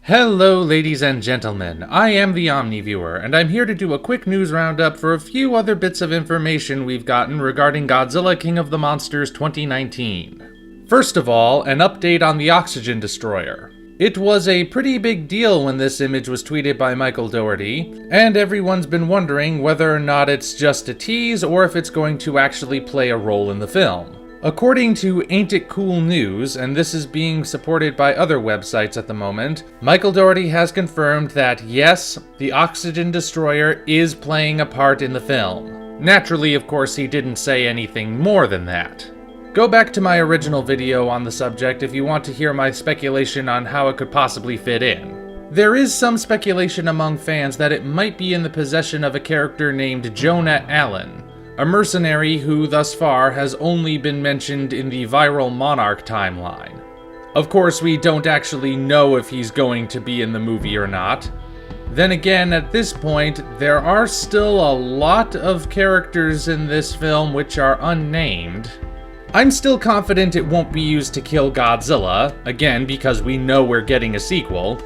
Hello ladies and gentlemen, I am the Omni viewer, and I'm here to do a quick news roundup for a few other bits of information we've gotten regarding Godzilla King of the Monsters 2019. First of all, an update on the Oxygen Destroyer. It was a pretty big deal when this image was tweeted by Michael Dougherty, and everyone's been wondering whether or not it's just a tease or if it's going to actually play a role in the film. According to Ain't It Cool News, and this is being supported by other websites at the moment, Michael Dougherty has confirmed that yes, the Oxygen Destroyer is playing a part in the film. Naturally, of course, he didn't say anything more than that. Go back to my original video on the subject if you want to hear my speculation on how it could possibly fit in. There is some speculation among fans that it might be in the possession of a character named Jonah Allen, a mercenary who, thus far, has only been mentioned in the viral Monarch timeline. Of course, we don't actually know if he's going to be in the movie or not. Then again, at this point, there are still a lot of characters in this film which are unnamed. I'm still confident it won't be used to kill Godzilla, again because we know we're getting a sequel,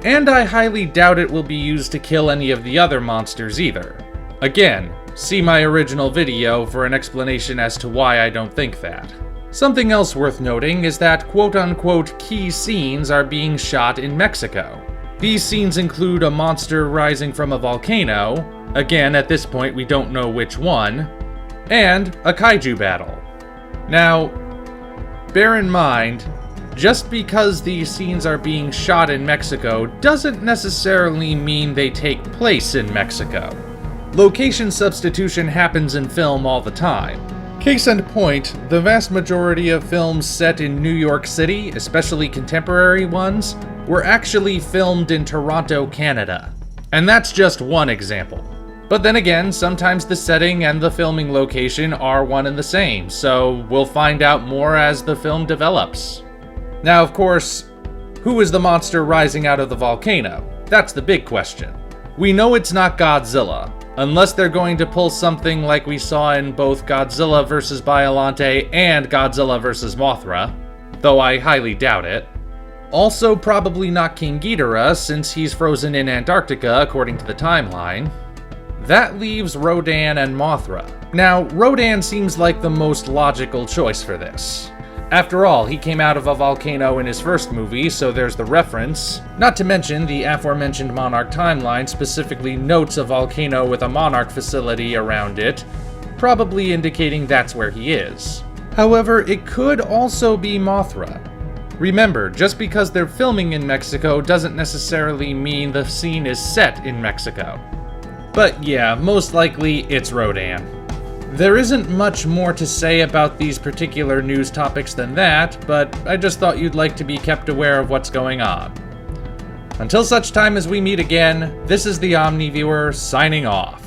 and I highly doubt it will be used to kill any of the other monsters either. Again, see my original video for an explanation as to why I don't think that. Something else worth noting is that quote-unquote key scenes are being shot in Mexico. These scenes include a monster rising from a volcano, again at this point we don't know which one, and a kaiju battle. Now, bear in mind, just because these scenes are being shot in Mexico doesn't necessarily mean they take place in Mexico. Location substitution happens in film all the time. Case in point, the vast majority of films set in New York City, especially contemporary ones, were actually filmed in Toronto, Canada. And that's just one example. But then again, sometimes the setting and the filming location are one and the same, so we'll find out more as the film develops. Now, of course, who is the monster rising out of the volcano? That's the big question. We know it's not Godzilla, unless they're going to pull something like we saw in both Godzilla vs. Biollante and Godzilla vs. Mothra, though I highly doubt it. Also probably not King Ghidorah, since he's frozen in Antarctica according to the timeline. That leaves Rodan and Mothra. Now, Rodan seems like the most logical choice for this. After all, he came out of a volcano in his first movie, so there's the reference. Not to mention, the aforementioned Monarch timeline specifically notes a volcano with a Monarch facility around it, probably indicating that's where he is. However, it could also be Mothra. Remember, just because they're filming in Mexico doesn't necessarily mean the scene is set in Mexico. But yeah, most likely it's Rodan. There isn't much more to say about these particular news topics than that, but I just thought you'd like to be kept aware of what's going on. Until such time as we meet again, this is the Omni Viewer signing off.